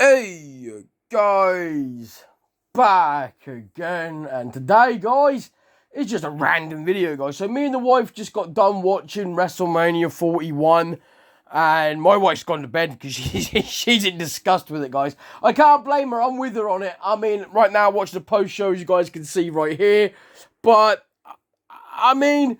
Hey guys, back again, and today guys, it's just a random video guys. So me and the wife just got done watching WrestleMania 41, and my wife's gone to bed because she's in disgust with it guys. I can't blame her, I'm with her on it. I mean, right now watch the post shows you guys can see right here, but I mean,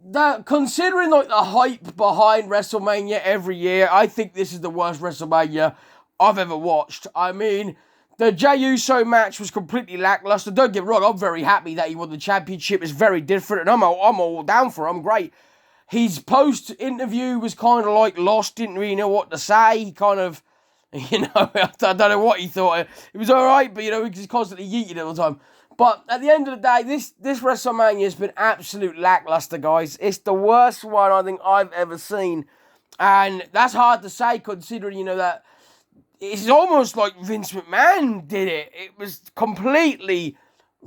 that considering like the hype behind WrestleMania every year, I think this is the worst WrestleMania I've ever watched. I mean, the Jey Uso match was completely lackluster. Don't get me wrong, I'm very happy that he won the championship. It's very different, and I'm all down for it. I'm great. His post-interview was kind of like lost, didn't really know what to say. He kind of, I don't know what he thought. It was alright, but, he's constantly yeeting all the time. But at the end of the day, this WrestleMania has been absolute lackluster, guys. It's the worst one I think I've ever seen. And that's hard to say considering, that it's almost like Vince McMahon did it. It was completely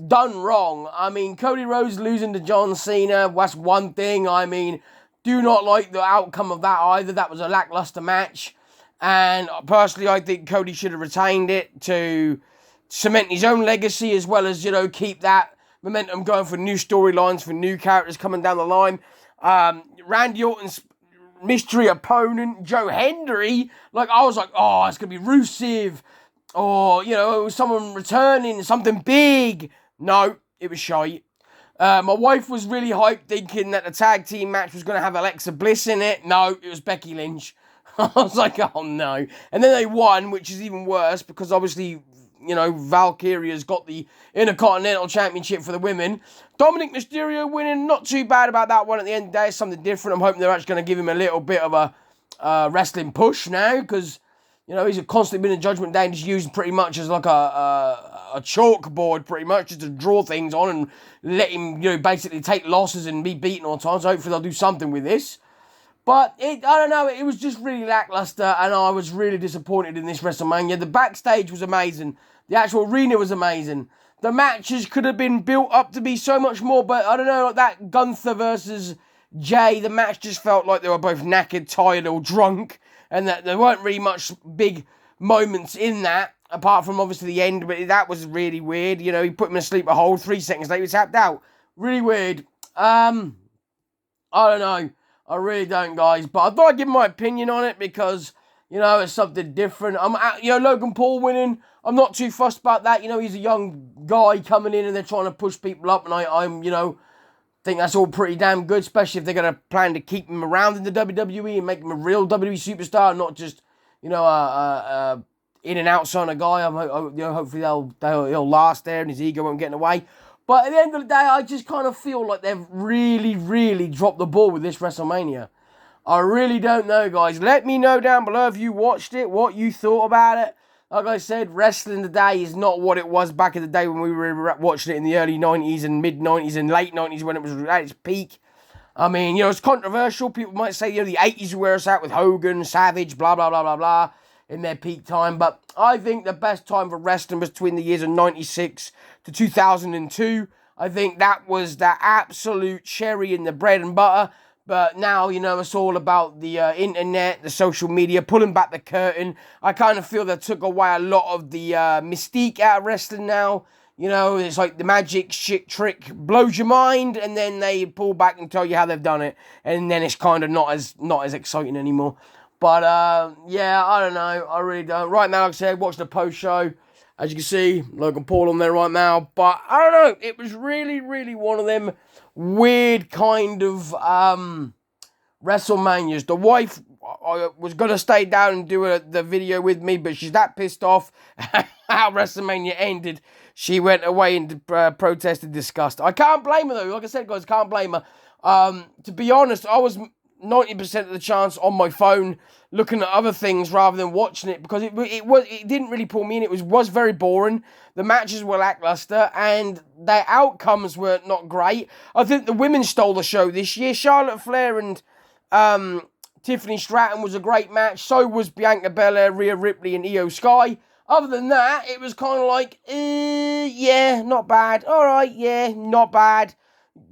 done wrong. I mean, Cody Rhodes losing to John Cena, that's one thing. I mean, do not like the outcome of that either. That was a lackluster match. And personally, I think Cody should have retained it to cement his own legacy as well as, keep that momentum going for new storylines, for new characters coming down the line. Randy Orton's mystery opponent, Joe Hendry, I was like, oh, it's going to be Rusev, or, someone returning, something big. No, it was shite. My wife was really hyped, thinking that the tag team match was going to have Alexa Bliss in it. No, it was Becky Lynch. I was like, oh no. And then they won, which is even worse, because obviously, Valkyria's got the Intercontinental Championship for the women. Dominic Mysterio winning, not too bad about that one at the end of the day. It's something different. I'm hoping they're actually going to give him a little bit of a wrestling push now, because, he's constantly been in Judgment Day and just used pretty much as like a chalkboard, pretty much, just to draw things on and let him, basically take losses and be beaten all the time. So hopefully they'll do something with this. But, I don't know, it was just really lackluster, and I was really disappointed in this WrestleMania. The backstage was amazing. The actual arena was amazing. The matches could have been built up to be so much more, but I don't know, like that Gunther versus Jey, the match just felt like they were both knackered, tired, or drunk, and that there weren't really much big moments in that, apart from obviously the end, but that was really weird. He put him in a sleeper hold, 3 seconds later he tapped out. Really weird. I don't know. I really don't, guys. But I thought I'd give my opinion on it because, it's something different. Logan Paul winning. I'm not too fussed about that. He's a young guy coming in and they're trying to push people up. And I'm think that's all pretty damn good, especially if they're going to plan to keep him around in the WWE and make him a real WWE superstar, not just, in and out sort of guy. Hopefully he'll last there and his ego won't get in the way. But at the end of the day, I just kind of feel like they've really, really dropped the ball with this WrestleMania. I really don't know, guys. Let me know down below if you watched it, what you thought about it. Like I said, wrestling today is not what it was back in the day when we were watching it in the early 90s and mid-90s and late 90s when it was at its peak. I mean, it's controversial. People might say, the 80s were where it's at with Hogan, Savage, blah, blah, blah, blah, blah, in their peak time. But I think the best time for wrestling was between the years of 96 to 2002. I think that was the absolute cherry in the bread and butter. But now, it's all about the internet, the social media, pulling back the curtain. I kind of feel that took away a lot of the mystique out of wrestling now. It's like the magic shit trick blows your mind, and then they pull back and tell you how they've done it. And then it's kind of not as exciting anymore. But, yeah, I don't know. I really don't. Right now, like I said, watch the post-show. As you can see, Logan Paul on there right now. But, I don't know. It was really, really one of them weird kind of WrestleManias. The wife was going to stay down and do the video with me, but she's that pissed off how WrestleMania ended. She went away and protested disgust. I can't blame her, though. Like I said, guys, can't blame her. To be honest, I was 90% of the chance on my phone looking at other things rather than watching it, because it didn't really pull me in. It was very boring. The matches were lackluster and their outcomes were not great. I think the women stole the show this year. Charlotte Flair and Tiffany Stratton was a great match. So was Bianca Belair, Rhea Ripley and Io Sky. Other than that, it was kind of like, yeah, not bad. All right, yeah, not bad.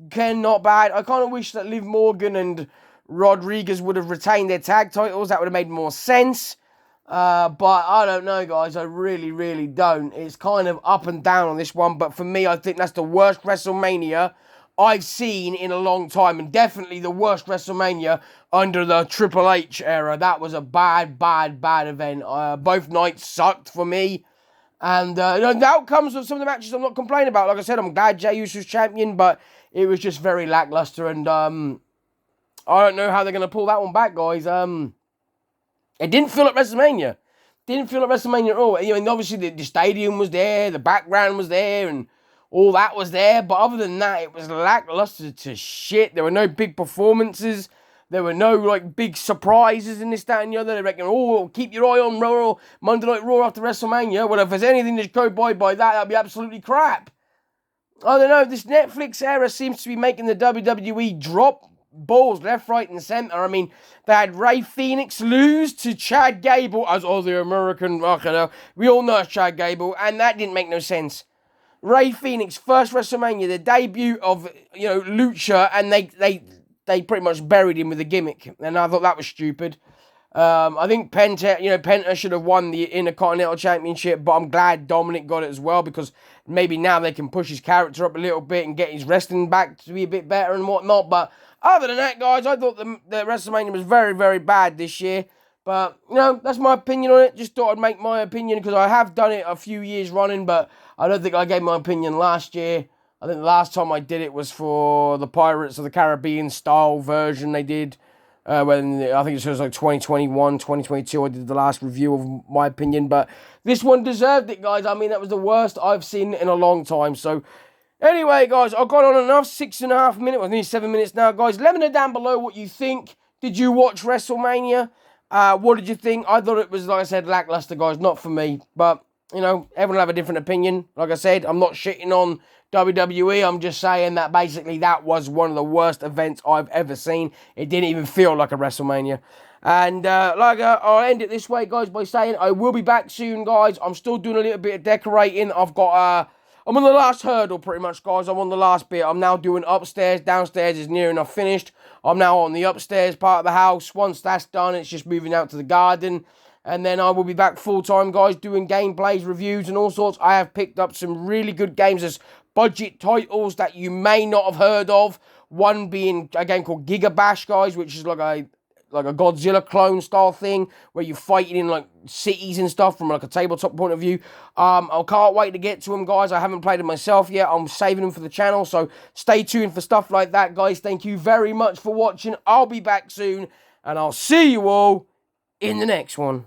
Ken, not bad. I kind of wish that Liv Morgan and Rodriguez would have retained their tag titles. That would have made more sense. But I don't know, guys. I really, really don't. It's kind of up and down on this one. But for me, I think that's the worst WrestleMania I've seen in a long time. And definitely the worst WrestleMania under the Triple H era. That was a bad, bad, bad event. Both nights sucked for me. And the outcomes of some of the matches I'm not complaining about. Like I said, I'm glad Jey Uso's champion. But it was just very lackluster. And I don't know how they're going to pull that one back, guys. It didn't feel like WrestleMania. Didn't feel like WrestleMania at all. You know, obviously the stadium was there, the background was there, and all that was there. But other than that, it was lackluster to shit. There were no big performances. There were no like big surprises in this, that, and the other. They reckon, oh, keep your eye on Raw, Monday Night Raw after WrestleMania. Well, if there's anything to go by that'd be absolutely crap. I don't know. This Netflix era seems to be making the WWE drop balls left, right, and center. I mean, they had Ray Phoenix lose to Chad Gable as the American. We all know it's Chad Gable, and that didn't make no sense. Ray Phoenix first WrestleMania, the debut of Lucha, and they pretty much buried him with a gimmick, and I thought that was stupid. I think Penta should have won the Intercontinental Championship, but I'm glad Dominic got it as well, because maybe now they can push his character up a little bit and get his wrestling back to be a bit better and whatnot. But other than that, guys, I thought the WrestleMania was very, very bad this year. But, that's my opinion on it. Just thought I'd make my opinion, because I have done it a few years running, but I don't think I gave my opinion last year. I think the last time I did it was for the Pirates of the Caribbean style version they did. When I think it was like 2021, 2022, I did the last review of my opinion. But this one deserved it, guys. I mean, that was the worst I've seen in a long time. So, anyway, guys, I've gone on enough. 6.5 minutes, well, nearly 7 minutes now, guys. Let me know down below what you think. Did you watch WrestleMania? What did you think? I thought it was, like I said, lackluster, guys. Not for me. But, everyone will have a different opinion. Like I said, I'm not shitting on WWE. I'm just saying that basically that was one of the worst events I've ever seen. It didn't even feel like a WrestleMania. And I'll end it this way, guys, by saying I will be back soon, guys. I'm still doing a little bit of decorating. I'm on the last hurdle, pretty much, guys. I'm on the last bit. I'm now doing upstairs. Downstairs is near enough finished. I'm now on the upstairs part of the house. Once that's done, it's just moving out to the garden. And then I will be back full-time, guys, doing gameplays, reviews, and all sorts. I have picked up some really good games as budget titles that you may not have heard of. One being a game called Giga Bash, guys, which is like a Godzilla clone style thing where you're fighting in like cities and stuff from like a tabletop point of view. I can't wait to get to them, guys. I haven't played them myself yet. I'm saving them for the channel, so stay tuned for stuff like that, guys. Thank you very much for watching. I'll be back soon, and I'll see you all in the next one.